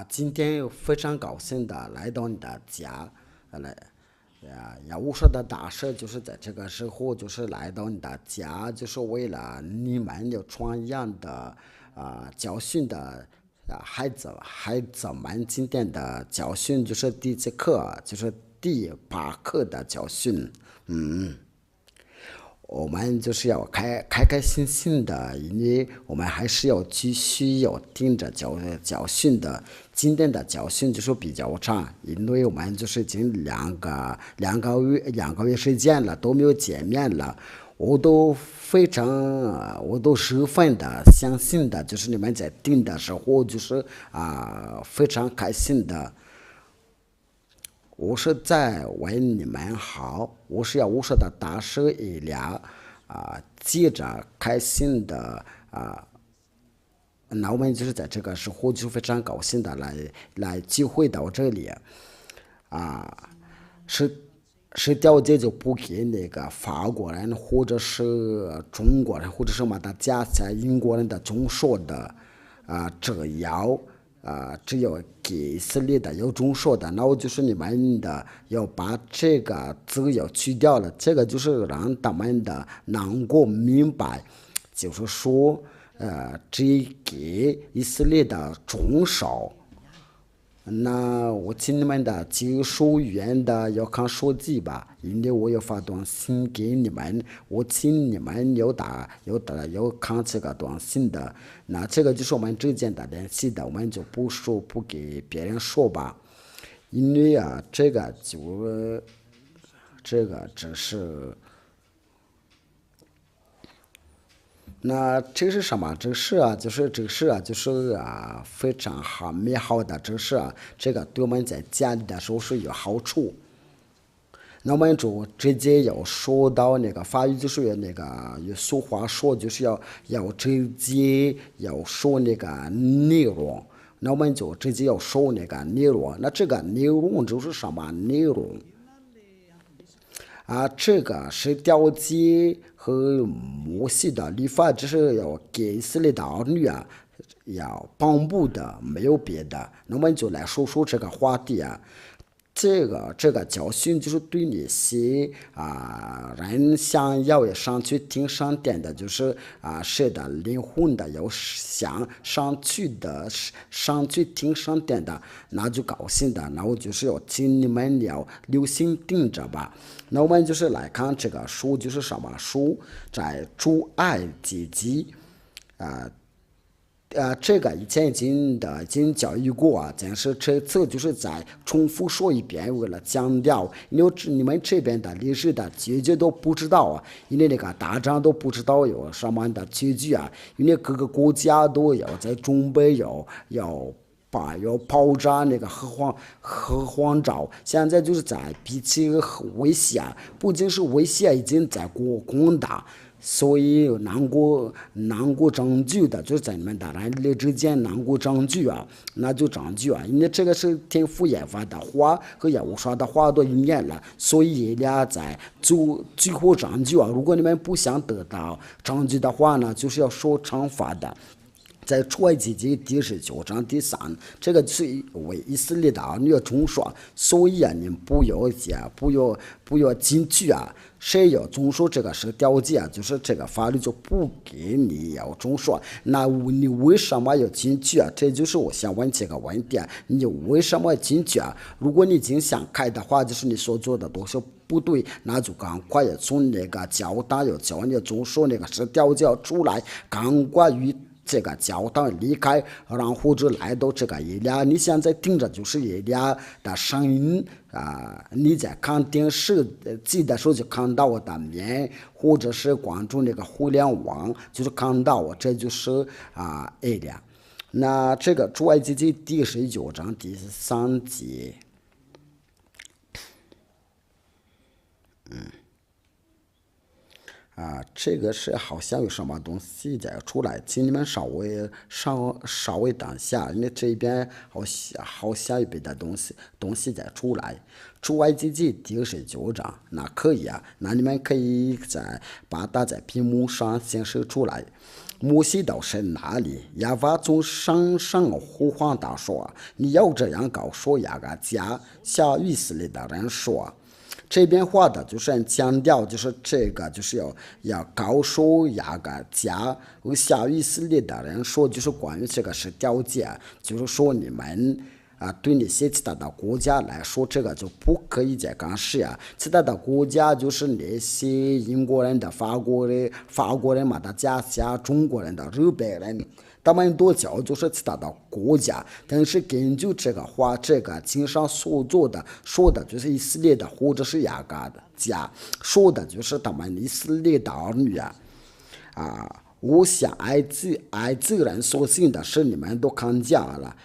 今天非常高兴的来到你的家，来，我说的大事就是在这个时候，就是来到你的家，就是为了你们有传扬的教训的孩子们今天的教训就是第几课，就是第8课的教训。我们就是要开开心心的，因为我们还是要继续要听着教训的。今天的教训就是比较长，因为我们就是已经两个月时间了，都没有见面了。我都十分的相信的，就是你们在听的时候，就是非常开心的。我是在为你们好，我说的大声一点接着开心的那我们就是在这个时候就非常高兴的来聚会到这里是条件就不给那个法国人或者是中国人或者什么的加在英国人的中说的只有给以色列的有中说的，然后就是你们的要把这个字要去掉了，这个就是让他们的能够明白，就是说只给以色列的中少。那我请你们的技术员的要看手机吧，因为我要发短信给你们，我请你们要看这个短信的。那这个就是我们之间的联系的，我们就不给别人说吧，因为这个只是。那这是什么？这是非常好美好的知识这个对我们在家里的时候是有好处。那我们就直接要说到那个法语，就是那个有俗话说，就是要直接要说那个内容。那我们就直接要说那个内容。那这个内容就是什么内容？这个是调节和摩西的律法，只是要给以色列的儿女要帮助的，没有别的。那我们就来说说这个话题这个教训就是对那些人想要上去听上天的，就是谁的灵魂的要想上去听上天的，那就高兴的。那我就是要请你们要留心听着吧。那我们就是来看这个书，就是什么书？在主爱阶级这个以前已经教育过但是这次就是再重复说一遍，为了强调，因为你们这边的历史的结局都不知道因为那个大战都不知道有什么的结局因为各个国家都要在准备要爆炸那个核黄罩，现在就是在比起威胁，不仅是威胁已经在广大。所以难过证据的，就是在你们大人之间难过证据那就证据因为这个是天赋研发的话和业务上的话都一样了，所以俩在最后证据如果你们不想得到证据的话呢，就是要受惩罚的。在出埃及记第19章第3，这个是为以色列的儿女中说，所以你不要进去谁要遵守这个是条件就是这个法律就不给你要遵守。那你为什么要进去这就是我想问这个问题你为什么要进去如果你已经想开的话，就是你所做的都是不对，那就赶快要从那个教堂要叫你遵守那个是条件出来，赶快与这个教堂离开，然后就来到这个伊俩。你现在听着就是伊俩的声音你在看电视机的时候就看到我的面，或者是关注那个互联网，就是看到我，这就是伊俩。那这个出埃及记第19章第3节。这个是好像有什么东西在出来，请你们稍微等下，因为这边好像有别的东西在出来。出埃及记第19章，那可以那你们可以把它在屏幕上显示出来。摩西到神那里，亚法从山上呼唤他说：你要这样告诉雅各家向以色列的人说。这边话的就是强调，就是这个就是要告诉雅各家和向以色列的人说，就是关于这个是条件，就是说你们对那些其他的国家来说，这个就不可以再干涉啊。其他的国家就是那些英国人的、法国人嘛的家乡、中国人的、日本人。他们都叫就是其他的国家，但是根据这个话，这个经上所做的说的就是以色列的或者是雅各的家，说的就是他们以色列的儿女我想爱自人所信的事，你们都看见了。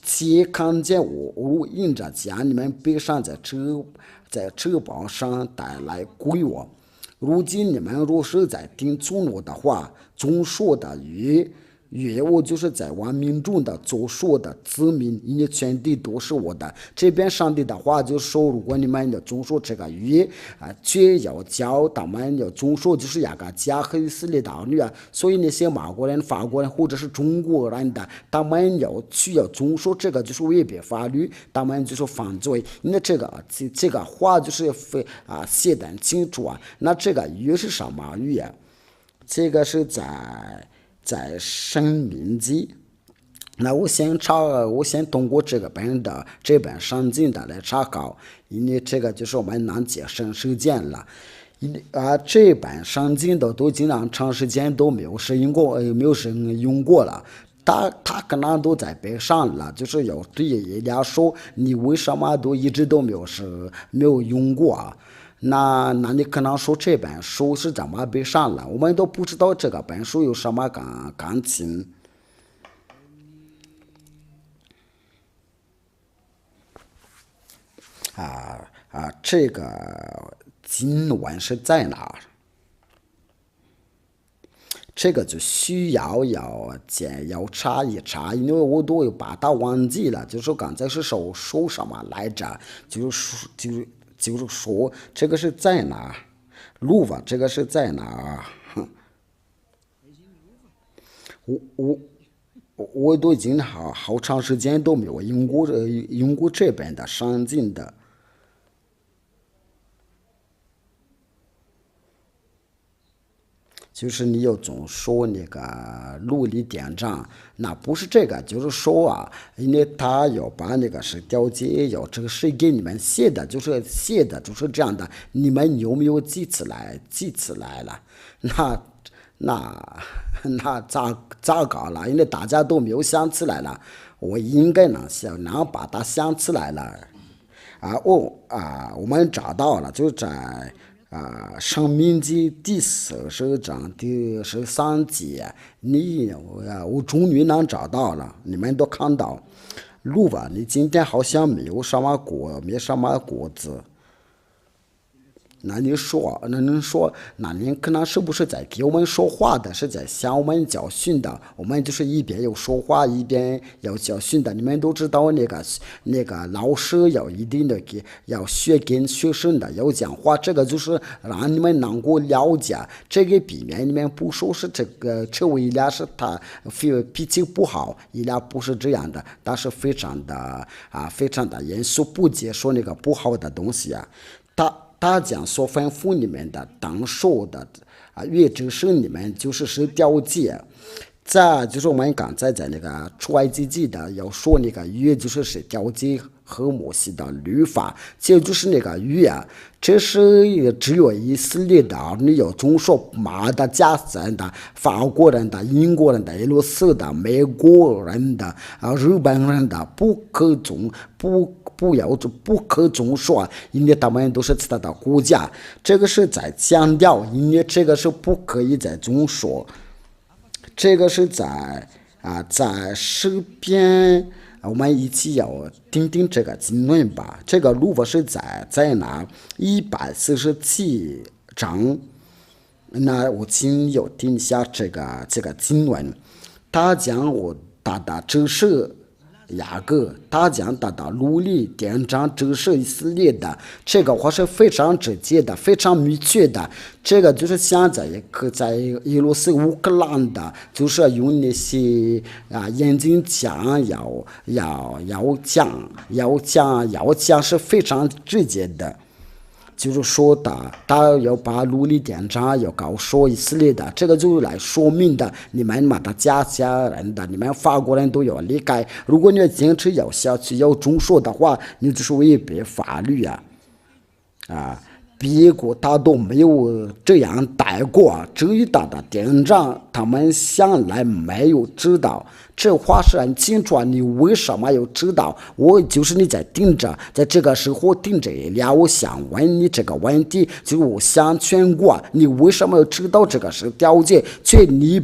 且看见我因着将你们背上在翅膀上带来归我。如今你们若是在听从我的话，总说的约我就是在万民中的所说的子民，因为全地都是我的。这边上帝的话就说，如果你们要遵守这个约却要教他们要遵守就是雅各家和以色列的儿女所以那些马国人、法国人或者是中国人的，他们要遵守这个就是违背法律，他们就是犯罪。因为这个话就是写得很清楚那这个约是什么约这个是在申命记。那我先通过这本圣经的来查考，因为这个就是我们能节省时间了。这本圣经都经常长时间都没有使用过了。他可能都在背上了，就是要对人家说，你为什么都一直都没有用过那你可能说这本书是怎么背上了？我们都不知道这个本书有什么感情这个经文是在哪儿？这个就需要查一查，因为我都有把它忘记了。就是刚才是说什么来着？就是说这个是在哪？路吧，这个是在哪？我都已经好长时间都没有用过这边的圣经的。就是你要总说那个路里点账，那不是这个，就是说因为他要把那个是调解，要这个是给你们写的就是这样的，你们有没有记起来了？那咋搞了？因为大家都没有想起来了，我应该能把它想起来了。我们找到了，就在。申命记第40章第13节，我终于能找到了，你们都看到。路吧，你今天好像没什么果子。那你说，那你可能是不是在给我们说话的，是在向我们教训的？我们就是一边要说话，一边要教训的。你们都知道那个老师要一定的要跟学生的要讲话，这个就是让你们能够了解，这个避免你们不说是这位伊俩是他脾气不好，伊俩不是这样的，但是非常的严肃，不接受那个不好的东西他将所吩咐你们的当受的约只是你们就是调解。再就是我们刚才在那个出埃及记的要说那个约就是调解和摩西的律法，这就是那个约这是只有以色列的你要遵守马的、加人的、法国人的、英国人的、俄罗斯的、美国人的日本人的不可遵守，因为他们都是其他的国家，这个是在强调，因为这个是不可以再遵守。这个是在诗篇，我们一起要听听这个经文吧。这个路法是在哪？147章。那我请要听一下这个经文。他讲我大大只是雅各，他将他的奴隶典章指示以色列的。这个话是非常直接的，非常明确的。这个就是现在在俄罗斯乌克兰的，就是用那些眼镜讲要讲是非常直接的。就是说他要把奴隶典章要告诉以色列的，这个就来说明的，你们的家人的，你们法国人都要离开。如果你要坚持要下去要中说的话，你就是违背法律别国他都没有这样带过，至于他的典章，他们向来没有知道。这话是很清楚，你为什么要知道？我就是你在盯着，在这个时候盯着了。我想问你这个问题，就是我想全国，你为什么要知道这个是条件？却你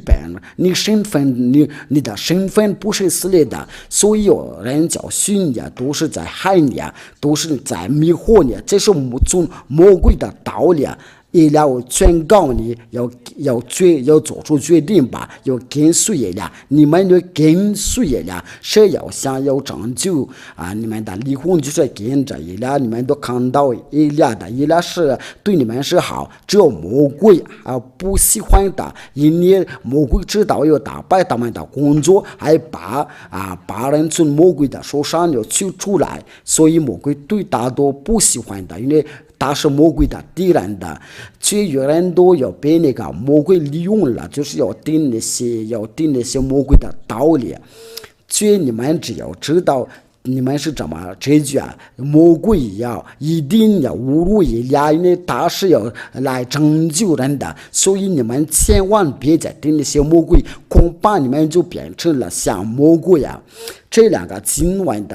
你身份，你的身份不是撕裂的，所以有人教训你，都是在害你，都是在迷惑你，这是从魔鬼的道理。伊拉我劝告你要做出决定吧，要跟随伊拉，你们要跟随伊拉，谁要想要拯救你们的离婚就是跟着伊拉，你们都看到伊拉的，伊拉是对你们是好，只有魔鬼不喜欢的，因为魔鬼知道要打败他们的工作，还把人从魔鬼的手上要取出来，所以魔鬼对大多不喜欢的，因为他是魔鬼的敌人的，却有人都要被那个魔鬼利用了，就是要定那些魔鬼的道理。却你们只要知道你们是怎么这句魔鬼一定要侮辱伊拉，因为他是要来拯救人的，所以你们千万别再听那些魔鬼，恐怕你们就变成了像魔鬼这两条经文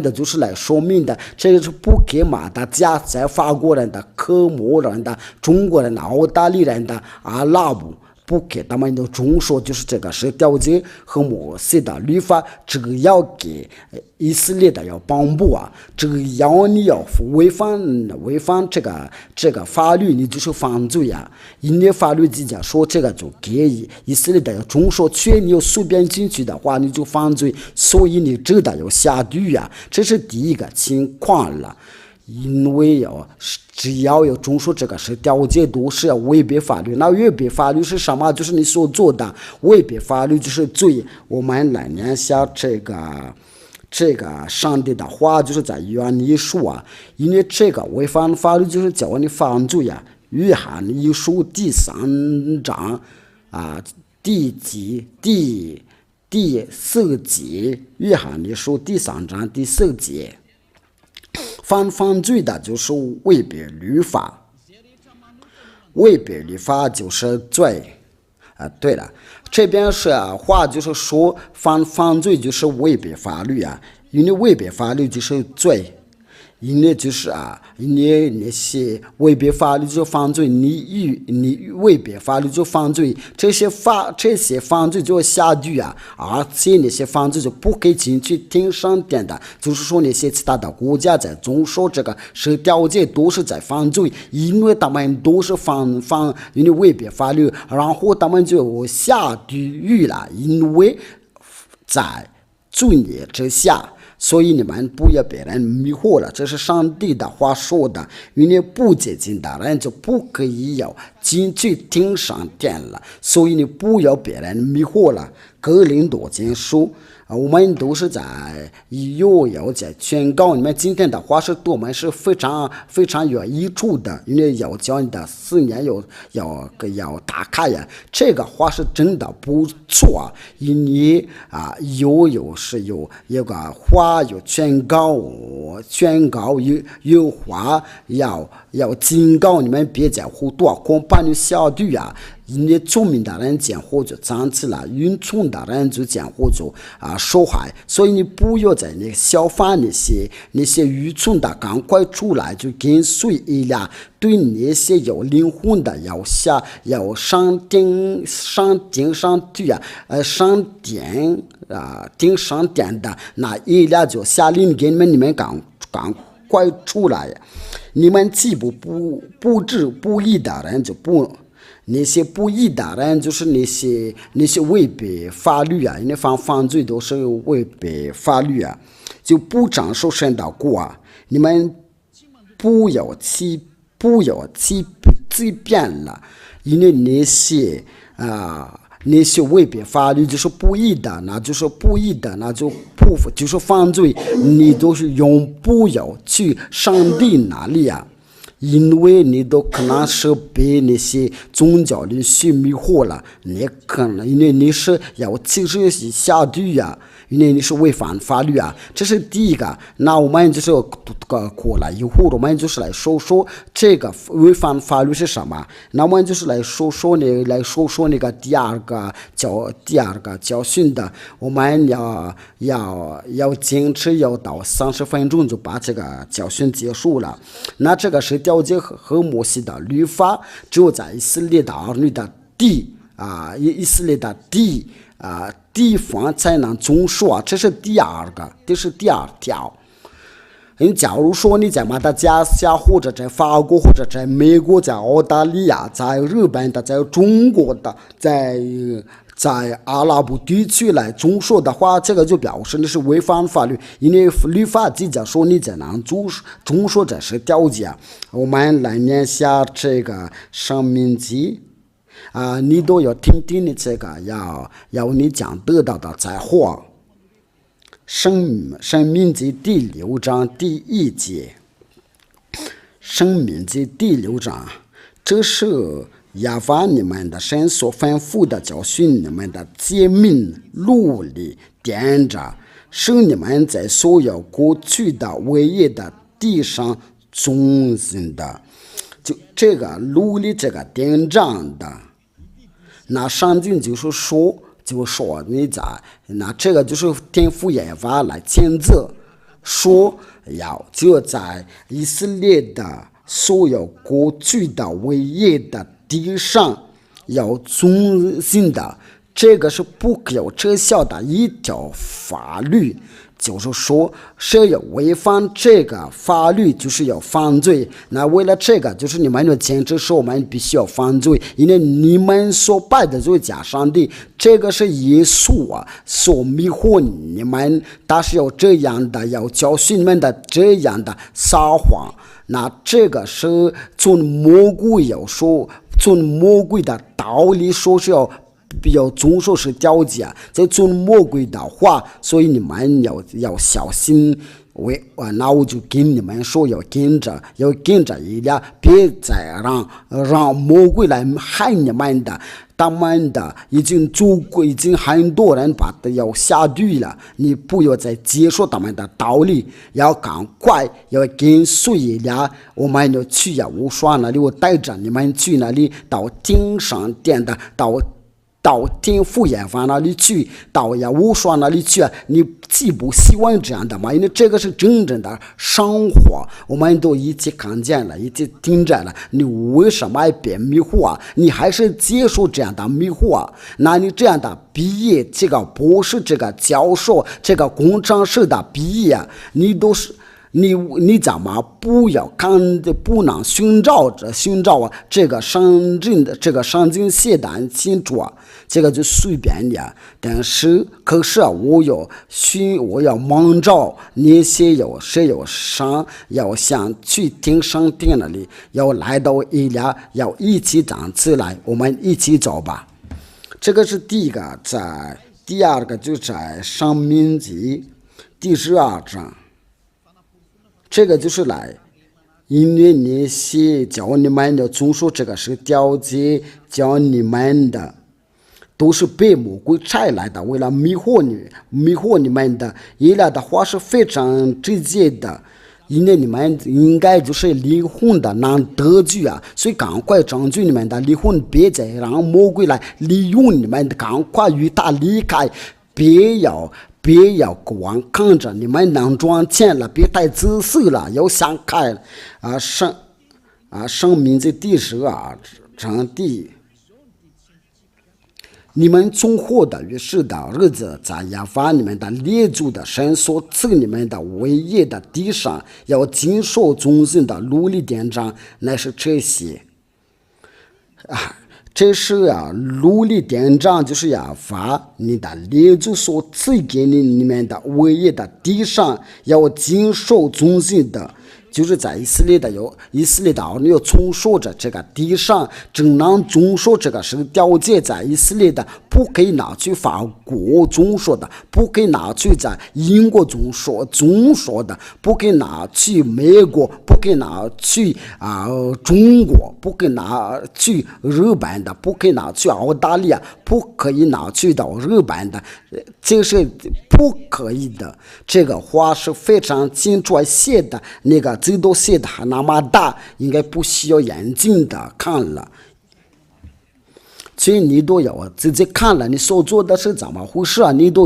的就是来说明的，这个是不给马达加在法国人的、科摩人的、中国人的、澳大利亚人的、阿拉伯不给他们的中说，就是这个是条件和摩西的律法，只要给以色列的要帮助只要你要违反这个法律，你就是犯罪因为法律之家说这个就给以色列的要中说，却你要随便进去的话，你就犯罪，所以你知道要下地狱这是第一个情况了。因为只要有中说这个是条件都是要违背法律，那违背法律是什么？就是你所做的违背法律就是罪。我们来念下这个上帝的话，就是在约翰一书因为这个违反法律就是叫你犯罪约翰一书第3章第4节，约翰一书第3章第4节。犯罪的就是违背律法，违背律法就是罪对了，这边是话就是说犯罪就是违背法律因为违背法律就是罪。因为就是因为那些违背法律就犯罪，你违背法律就犯罪，这些犯罪就下地狱而且那些犯罪就不可以进去听上殿的，就是说那些其他的国家在中说这个是条件都是在犯罪，因为他们都是因为违背法律，然后他们就下地狱了，因为在罪孽之下。所以你们不要被人迷惑了，这是上帝的话说的，因为不接近的人就不可以要进去听上殿了，所以你不要被人迷惑了。哥林多前书我们都是要在宣告你们今天的话是对我们是非常非常有益处的，因为要教你的4年要打开这个话是真的不错因为有个话有宣告有话要警告你们别再糊涂恐怕你下地狱因为聪明的人讲话就长起来，愚蠢的人就讲话就受害，所以你不要在那效法那些愚蠢的，赶快出来就跟随伊拉。对那些有灵魂的要上顶上殿的，那伊拉就下令给你们赶快出来。你们既不义的人就不那些不义的人，就是那些违背法律啊，那犯罪都是违背法律啊，就不长受神的国啊。你们不要欺骗了，因为那些违背法律就是不义的，那就是不义的，那就是犯罪，你都是永不要去上帝那里啊。因为你都可能是被那些宗教的去迷惑了，你可能因为你是要其实下地啊，因为你是违反法律啊，这是第一个。那我们就是过来以后，我们就是来说说这个违反法律是什么。那我们就是来说说那个第二个教训的，我们要坚持要到30分钟就把这个教训结束了。那这个是调节和摩西的律法，只有在以色列的儿女的以色列的地方才能遵守啊，这是第二条。假如说你在马达加斯加或者在法国或者在美国在澳大利亚在日本的在中国的在阿拉伯地区来遵守的话，这个就表示你是违反法律，因为律法直接说你才能遵守这是条件。我们来念下这个申命记你都要听听你这个要你讲得到的灾祸。申命记第6章第1节，申命记第6章，这是耶和华你们的神所吩咐的教训你们的诫命律例典章，使你们在所有过去的伟业的地上遵行的。就这个律例这个典章的，那上经就是说你在那这个就是天父耶和华来签字，说就在以色列的所有过去的伟业的地上要遵行的，这个是不可有撤销的一条法律。就是说谁要违反这个法律就是要犯罪，那为了这个就是你们要坚持说我们必须要犯罪，因为你们所拜的就是假上帝，这个是耶稣所迷惑你们，但是要这样的要教训你们的这样的撒谎。那这个是从魔鬼的道理说是要遵守是条件，在遵魔鬼的话，所以你们要小心。那我就跟你们说，要跟着一点，别再让魔鬼来害你们的。他们的已经很多人把它要下地了，你不要再接受他们的道理，要赶快要跟随一点。我们要去无双那里，我带着你们去那里，到天上殿的到天父耶和华那里去，到无双那里去你既不希望这样的吗？因为这个是真正的生活，我们都一起看见了，一起听见了。你为什么被迷惑你还是接受这样的迷惑那你这样的毕业，这个博士，这个教授，这个工程师的毕业你都是你怎么不能寻找这个上进写单清楚这个就随便的。但是可是我要忙着那些谁有上要想去听上帝那里，要来到要一起站起来，我们一起走吧。这个是第一个，第二个就在申命记第12章。这个就是来，因为那些教你们的遵守这个是条件，教你们的都是被魔鬼拆来的，为了迷惑你们的。一来的话是非常直接的，因为你们应该就是离婚的难得救所以赶快争取你们的离婚，别再让魔鬼来利用你们的，赶快与他离开，别要光看着你们能赚钱了，别太自私了，要想开了申命记第12章你们从活的于世的日子，在耶和华你们的列祖的神所赐你们的伟业的地上，要谨守遵行的律例典章，乃是这些这是奴隶典章，就是要把你的列祖所赐给你们的唯一的地上要经受遵循的。就是在以色列的你要遵守着这个地上只能遵守这个是条件，在以色列的不可以拿去法国遵守的，不可以拿去在英国遵守的，不可以拿去美国，不可以拿去中国，不可以拿去日本的，不可以拿去澳大利亚，不可以拿去到日本的，这是不可以的。这个话是非常清楚写的，那个字都写的还那么大，应该不需要眼睛的看了。所以你都要自己看了，你所做的是怎么回事啊？你都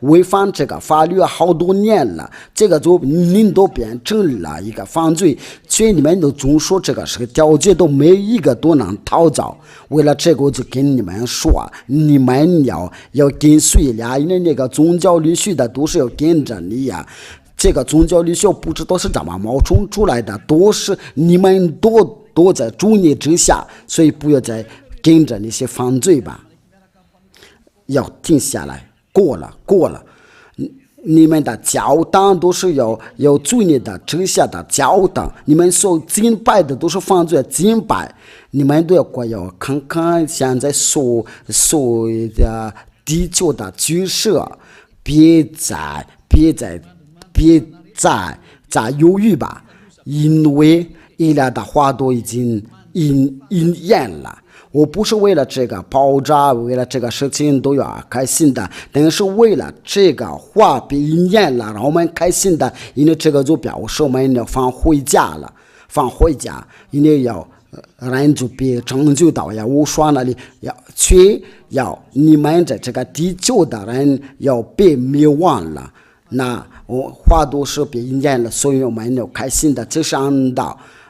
违反这个法律好多年了，这个就你都变成了一个犯罪。所以你们都总说这个是个条件，都每一个都能逃走。为了这个，我就跟你们说，你们要跟随呀，因为那个宗教律师的都是要跟着你呀。这个宗教律师不知道是怎么冒充出来的，都是你们都在主义之下，所以不要再跟着那些犯罪吧，要停下来。过了，你们的教堂都是有主义的之下的教堂，你们所敬拜的都是犯罪敬拜，你们都要看看现在所的地球的局势，别再犹豫吧，因为伊拉的话都已经应验了。我不是为了这个爆炸，为了这个事情都要开心的，但是为了这个话被应验了，让我们开心的，因为这个就表示我们要放回家，因为人就被拯救到无双那里，要你们在这个地球的人要被灭亡了。那话都是被应验了，所以我们要开心的，这是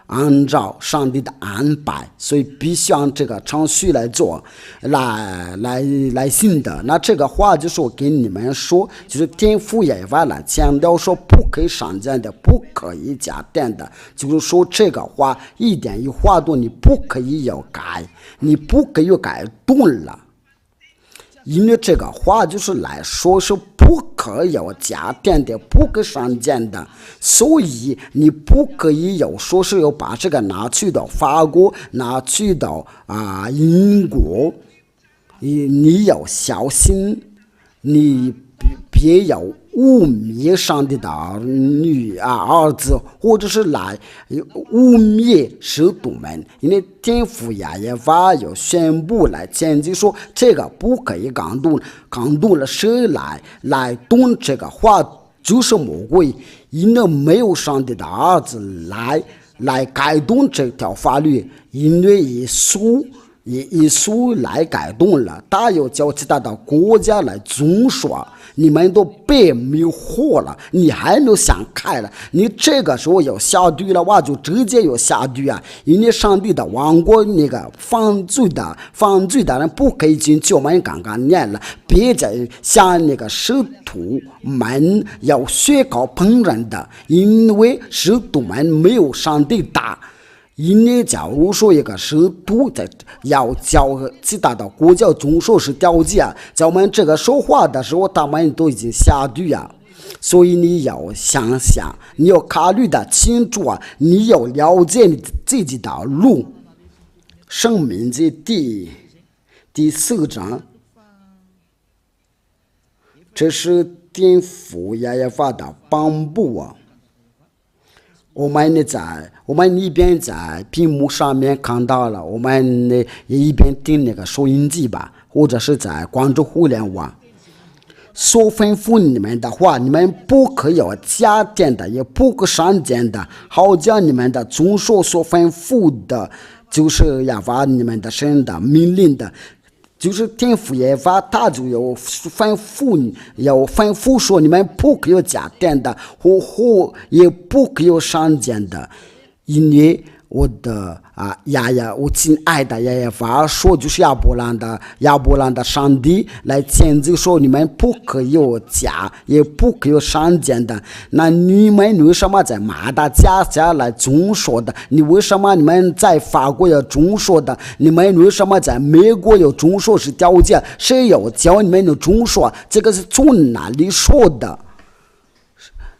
按照上帝的安排，所以必须按这个程序来做，来信的。那这个话就是我跟你们说，就是天父也完了强调说不可以上谏的，不可以加点的，就是说这个话一点一话都你不可以要改，你不可以改动了。因为这个话就是来说是不可以有加点的，不可以上谏的，所以你不可以有说是要把这个拿去到法国，拿去到英国，你要小心，你别有污蔑上帝的儿子，或者是来污蔑使徒们，因为天父也要宣布来前进说这个不可以感动了，谁来动这个话就是魔鬼，因为没有上帝的儿子来改动这条法律，因为耶稣来改动了，他又叫其他的国家来遵守，你们都被迷惑了，你还没有想开了，你这个时候要下地了，我就直接要下地啊！因为上帝的王国那个犯罪的人不可以进去，我们刚刚念了，别再像那个使徒们要学搞烹饪的，因为使徒们没有上帝大。因为假如说一个使徒要教其他的国家遵守是条件，在我们这个说话的时候，他们都已经下地啊，所以你要想想，你要考虑的清楚啊，你要了解你自己的路。申命记第4章，这是天父耶和华的颁布啊。我们一边在屏幕上面看到了，我们也一边听那个收音机吧，或者是在关注互联网。所吩咐你们的话，你们不可有加点的，也不可删减的，好将你们的遵守所吩咐的，就是要把你们的神的命令的。就是天父耶和华他就有吩咐说，你们不可以加点的，或也不可以删减的，因为我的爷爷，我亲爱的爷爷发说，就是亚伯兰的上帝来谴责说，你们不可有假，也不可有善见的。那你们为什么在马达加斯加来中说的？你为什么你们在法国有中说的？你们为什么在美国有中说是条件？谁有教你们的中说？这个是从哪里说的？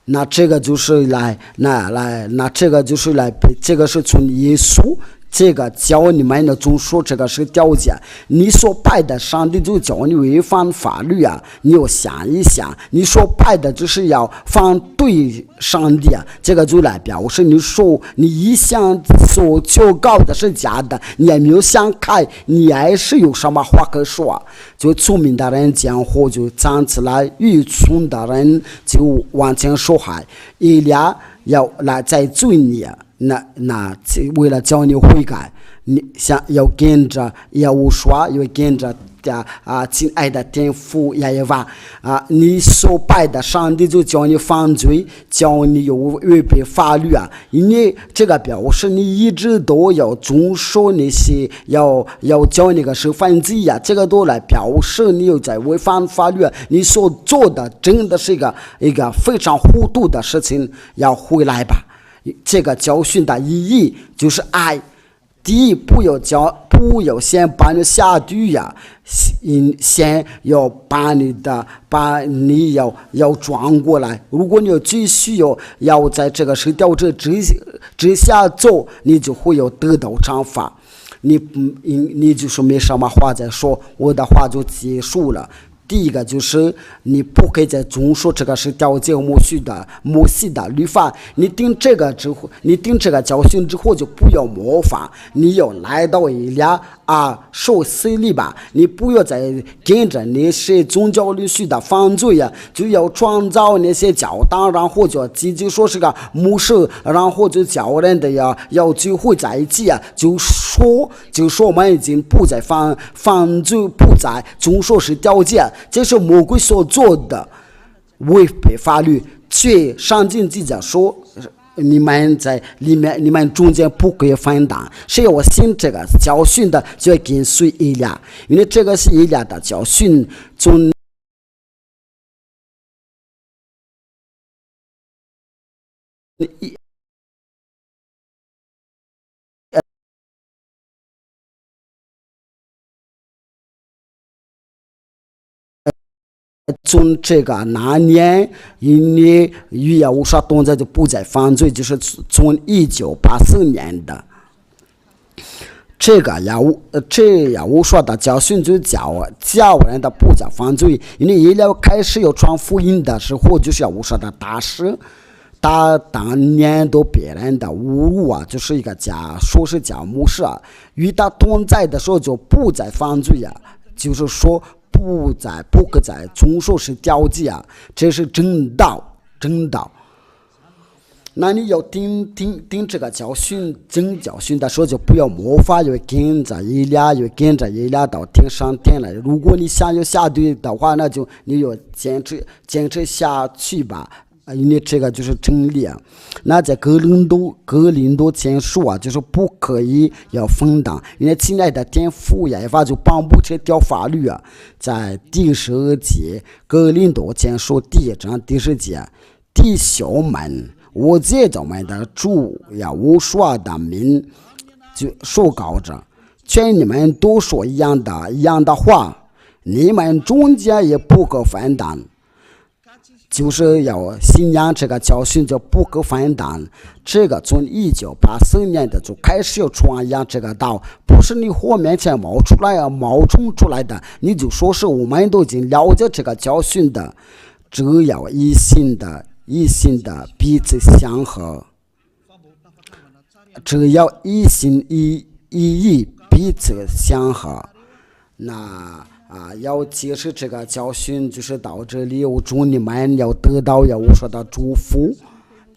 那这个就是这个就是这个是从耶稣这个教你们的中说，这个是条件。你所拜的上帝就叫你违反法律啊！你要想一想，你所拜的就是要反对上帝啊！这个就来表示你说你一向所求告的是假的，你也没有想开，你还是有什么话可说？就聪明的人讲话就站起来，愚蠢的人就往前说话。以利亚要来再罪你。那为了叫你悔改，你想要跟着耶和华，要跟着亲爱的天父耶和华你所拜的上帝就叫你犯罪，叫你有违背法律啊！你这个表示你一直都要遵守那些要叫那个是犯罪呀，这个都来表示你有在违反法律，你所做的真的是一个非常糊涂的事情，要回来吧。这个教训的意义就是爱。第一，不要先把你下地呀，先要把你要转过来。如果你要继续要在这个十条之下走，你就会有得到惩罚。你就是没什么话再说，我的话就结束了。第一个就是你不可以再遵守这个是条件摩西的律法。你定这个教训之后就不要模仿，你要来到以利亚受洗礼吧。你不要再跟着那些宗教律师的犯罪呀，就要创造那些教堂，然后就自己说是个牧师，然后就叫人的要聚会在一起啊，就说我们已经不再犯罪，不再遵守是条件。这是魔鬼所做的违背法律。却上经记者说，你们在里面，你们中间不可以分党。谁要信这个教训的，就要跟随以利亚，因为这个是以利亚的教训。从这个那年，因为与耶和华同在就不再犯罪，就是从1984年的。这耶和华的教训就教人的不再犯罪，因为以利亚开始要传福音的时候，就是耶和华的大事。他当年都别人的侮辱啊，就是一个说是假牧师啊，与他同在的时候就不再犯罪啊，就是说不可再遵守是条件啊，这是正道。那你要听这个真教训的时候，就不要模仿，要跟着以利亚到天上天了。如果你想要下地的话，那就你要坚持下去吧。因为这个就是真理啊。那在格林多前书啊，就是不可以要分党，因为亲爱的天父耶和华就颁布这条法律啊，在第12节，格林多前书第1章第10节，弟兄们，我借着我们的主耶和华的名就说告着，劝你们都说一样的话，你们中间也不可分党。就是要信仰这个教训，就不可分党。这个从1984年的就开始要传扬这个道，不是你后面前冒充出来的，你就说是我们都已经了解这个教训的。只要一心的彼此相合，只要一心一意彼此相合，那要解释这个教训，就是到这里，我祝你们要得到耶和华的祝福，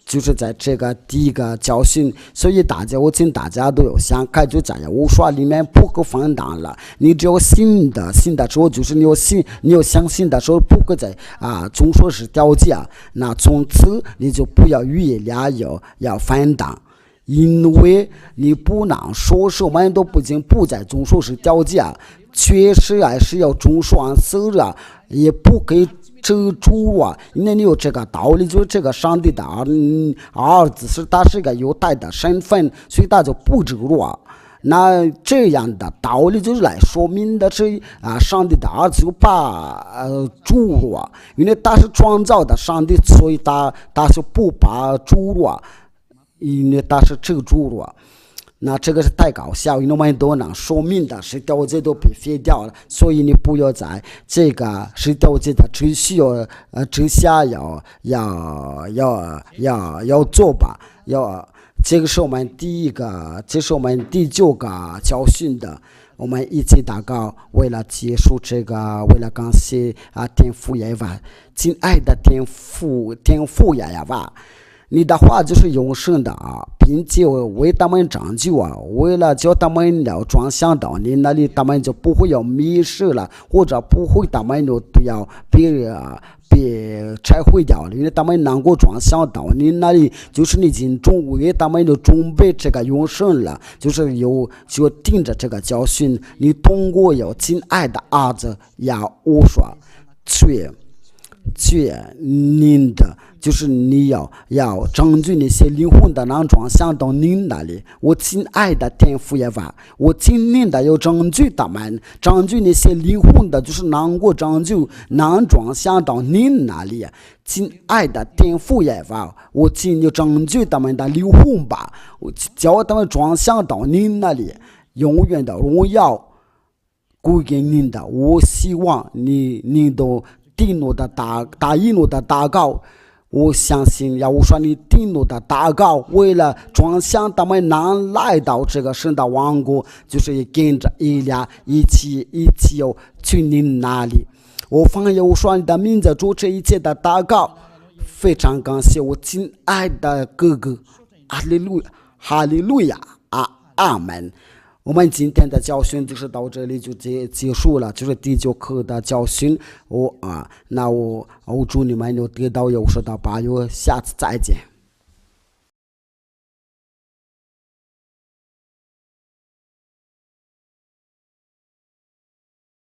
就是在这个第一个教训。所以我请大家都有想开，就在耶和华里面不可分党了。你只有信的时候，就是你有相信的时候，不可再总说是条件，那从此你就不要与以利亚要分党。因为你不能说是我们都不再遵守是条件，确实还是要遵守安息日，也不给遮住啊。因为你有这个道理，就是这个上帝的儿子是他是个犹太的身份，所以他就不遮住啊。那这样的道理就是来说明的是上帝的儿子就把主入啊，因为他是创造的上帝，所以他是不把主入啊。因为他是这个主了，那这个是太搞笑，因为我们都能说明的是条件都被废掉了，所以你不要在这个是条件的只需要之下要做吧，这个是我们第一个，这是我们第9个教训的。我们一起祷告，为了结束这个，为了感谢天父耶和华，亲爱的天父耶和华。你的话就是永生的并且为他们拯救为了叫他们要转向到你那里，他们就不会要迷失了，或者不会他们都要被拆毁掉了，因为他们能够转向到你那里，就是你已经为他们都准备这个永生了，就是就盯着这个教训，你通过有亲爱的儿子要我说您的就是你要拯救那些灵魂的能转向到您那里，我亲爱的天父耶和华，我尽力的要拯救他们，拯救那些灵魂的就是能够拯救能转向到您那里，亲爱的天父耶和华，我尽力拯救他们的灵魂吧，我叫他们转向到您那里，永远的荣耀归给您的。我希望你都听我的答应我的祷告，我相信我说你听我的祷告，为了转向他们能来到这个神的王国，就是跟着以利亚一起要去你那里。我奉耶和华你的名字做这一切的祷告，非常感谢我亲爱的哥哥，哈利路亚，哈利路亚，阿门。我们今天的教训就是到这里就结束了，就是第9课的教训。那我祝你们有得到有收到保佑，下次再见。